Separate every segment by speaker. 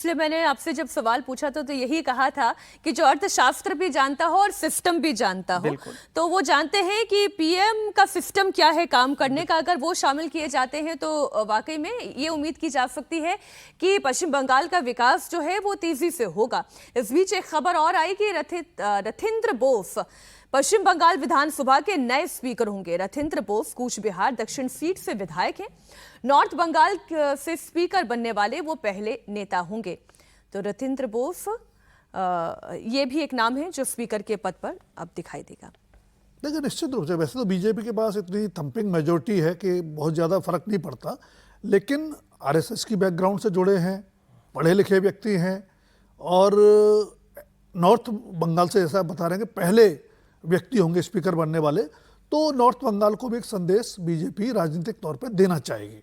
Speaker 1: इसलिए मैंने आपसे जब सवाल पूछा तो यही कहा था कि जो अर्थशास्त्र भी जानता हो और सिस्टम भी जानता हो, तो वो जानते हैं कि पीएम का सिस्टम क्या है काम करने का। अगर वो शामिल किए जाते हैं तो वाकई में ये उम्मीद की जा सकती है कि पश्चिम बंगाल का विकास जो है वो तेजी से होगा। इस बीच एक खबर और आई कि रथिंद्र बोस पश्चिम बंगाल विधानसभा के नए स्पीकर होंगे। रथिंद्र बोस कूच बिहार दक्षिण सीट से विधायक हैं। नॉर्थ बंगाल से स्पीकर बनने वाले वो पहले नेता होंगे। तो रथिंद्र बोस ये भी एक नाम है जो स्पीकर के पद पर अब दिखाई देगा।
Speaker 2: देखिए, निश्चित रूप से वैसे तो बीजेपी के पास इतनी थंपिंग मेजोरिटी है कि बहुत ज़्यादा फर्क नहीं पड़ता, लेकिन आरएसएस की बैकग्राउंड से जुड़े हैं, पढ़े लिखे व्यक्ति हैं और नॉर्थ बंगाल से ऐसा बता रहे हैं कि पहले व्यक्ति होंगे स्पीकर बनने वाले, तो नॉर्थ बंगाल को भी एक संदेश बीजेपी राजनीतिक तौर पे देना चाहेगी।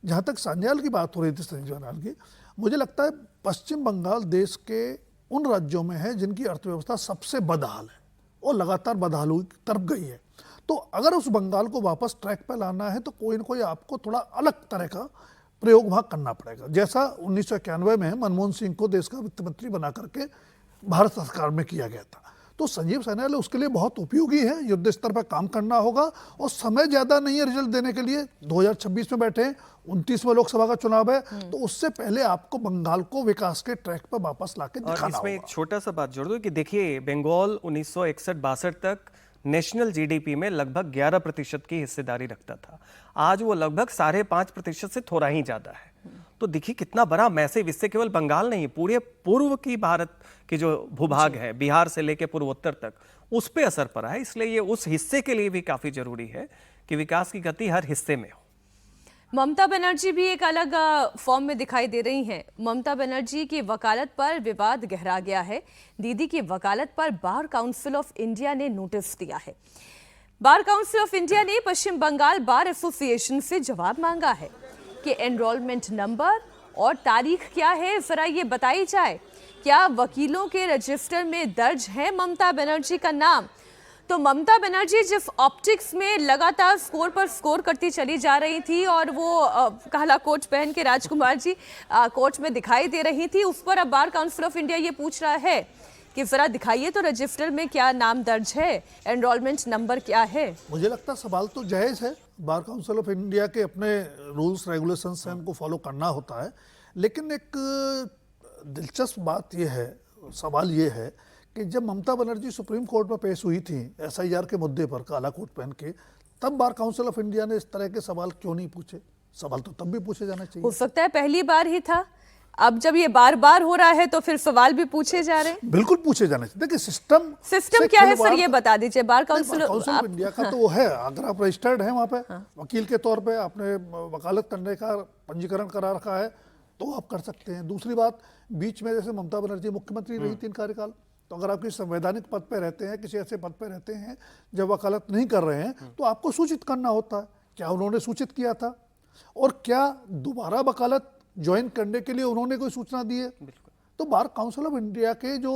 Speaker 2: जहाँ तक सान्याल की बात हो रही थी, संजय सान्याल की, मुझे लगता है पश्चिम बंगाल देश के उन राज्यों में है जिनकी अर्थव्यवस्था सबसे बदहाल है और लगातार बदहाली की तरफ गई है। तो अगर उस बंगाल को वापस ट्रैक पर लाना है तो कोई ना कोई आपको थोड़ा अलग तरह का प्रयोग वहाँ करना पड़ेगा। जैसा 1991 में मनमोहन सिंह को देश का वित्त मंत्री बना करके भारत सरकार में किया गया था, तो संजीव सान्याल उसके लिए बहुत उपयोगी है। युद्ध स्तर पर काम करना होगा और समय ज्यादा नहीं है रिजल्ट देने के लिए। 2026 में बैठे हैं, 29 में लोकसभा का चुनाव है, तो उससे पहले आपको बंगाल को विकास के ट्रैक पर वापस लाके दिखाना होगा।
Speaker 3: इसमें एक छोटा सा बात जोड़ दो कि देखिए, बंगाल 1961-62 तक नेशनल जीडीपी में लगभग 11% की हिस्सेदारी रखता था। आज वो लगभग 5.5% से थोड़ा ही ज्यादा है। तो देखिए कितना बड़ा मैसिव, इससे केवल बंगाल नहीं, पूरे पूर्व की भारत की जो भूभाग है, बिहार से लेकर पूर्वोत्तर तक, उस पे असर पड़ा है। इसलिए ये उस हिस्से के लिए भी काफी जरूरी है कि विकास की गति हर हिस्से में हो।
Speaker 1: ममता बनर्जी भी एक अलग फॉर्म में दिखाई दे रही हैं। ममता बनर्जी की वकालत पर विवाद गहरा गया है। दीदी की वकालत पर बार काउंसिल ऑफ इंडिया ने नोटिस दिया है। बार काउंसिल ऑफ इंडिया ने पश्चिम बंगाल बार एसोसिएशन से जवाब मांगा है कि एनरोलमेंट नंबर और तारीख क्या है, जरा ये बताई जाए। क्या वकीलों के रजिस्टर में दर्ज है ममता बनर्जी का नाम? तो ममता बनर्जी जिस ऑप्टिक्स में लगातार स्कोर पर स्कोर करती चली जा रही थी और वो काला कोट पहन के राजकुमार जी कोर्ट में दिखाई दे रही थी, उस पर अब बार काउंसिल ऑफ इंडिया ये पूछ रहा है कि जरा दिखाइए तो रजिस्टर में क्या नाम दर्ज है, एनरोलमेंट नंबर क्या है।
Speaker 2: मुझे लगता है सवाल तो जायज़ है। बार काउंसिल ऑफ इंडिया के अपने रूल्स रेगुलेशंस हैं, उनको फॉलो करना होता है। लेकिन एक दिलचस्प बात यह है, सवाल ये है कि जब ममता बनर्जी सुप्रीम कोर्ट में पेश हुई थी एसआईआर के मुद्दे पर काला कोट पहन के, तब बार काउंसिल ऑफ इंडिया ने इस तरह के सवाल क्यों नहीं पूछे? सवाल तो तब भी पूछे जाना चाहिए।
Speaker 1: हो सकता है पहली बार ही था, अब जब ये बार बार हो रहा है तो फिर सवाल भी पूछे जा रहे हैं।
Speaker 2: बिल्कुल पूछे जाने चाहिए। देखिए सिस्टम
Speaker 1: क्या है सर, ये बता दीजिए। बार काउंसिल
Speaker 2: ऑफ इंडिया का तो वो है, अगर आप रजिस्टर्ड हैं वहाँ पे वकील के तौर पे, आपने वकालत करने का पंजीकरण करा रखा है, तो आप कर सकते हैं। दूसरी बात, बीच में जैसे ममता बनर्जी मुख्यमंत्री रही 3 कार्यकाल, तो अगर आप किसी संवैधानिक पद पे रहते हैं, किसी ऐसे पद पे रहते हैं जब वकालत नहीं कर रहे हैं, तो आपको सूचित करना होता है। क्या उन्होंने सूचित किया था? और क्या दोबारा वकालत ज्वाइन करने के लिए उन्होंने कोई सूचना दी है? तो बार काउंसिल ऑफ इंडिया के जो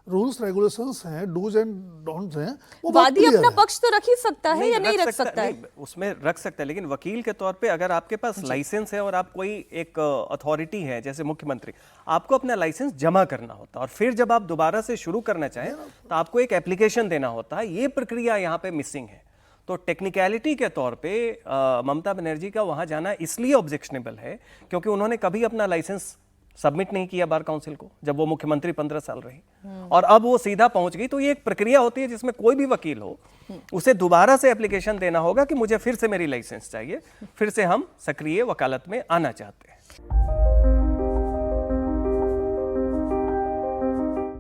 Speaker 2: रूल्स रेगुलेशंस हैं, डूज एंड डोंट्स हैं, वो
Speaker 1: वादी अपना पक्ष तो रख ही सकता है या नहीं रख सकता है?
Speaker 3: उसमें रख सकता है, लेकिन वकील के तौर पे अगर आपके पास लाइसेंस है और आप कोई एक अथॉरिटी है जैसे मुख्यमंत्री, आपको अपना लाइसेंस जमा करना होता है और फिर जब आप दोबारा से शुरू करना चाहें तो आपको एक एप्लीकेशन देना होता है। ये प्रक्रिया यहाँ पे मिसिंग है। तो टेक्निकलिटी के तौर पे ममता बनर्जी का वहां जाना इसलिए ऑब्जेक्शनेबल है क्योंकि उन्होंने कभी अपना लाइसेंस सबमिट नहीं किया बार काउंसिल को जब वो मुख्यमंत्री 15 साल रही, और अब वो सीधा पहुंच गई। तो ये एक प्रक्रिया होती है जिसमें कोई भी वकील हो उसे दोबारा से एप्लीकेशन देना होगा कि मुझे फिर से मेरी लाइसेंस चाहिए, फिर से हम सक्रिय वकालत में आना चाहते हैं।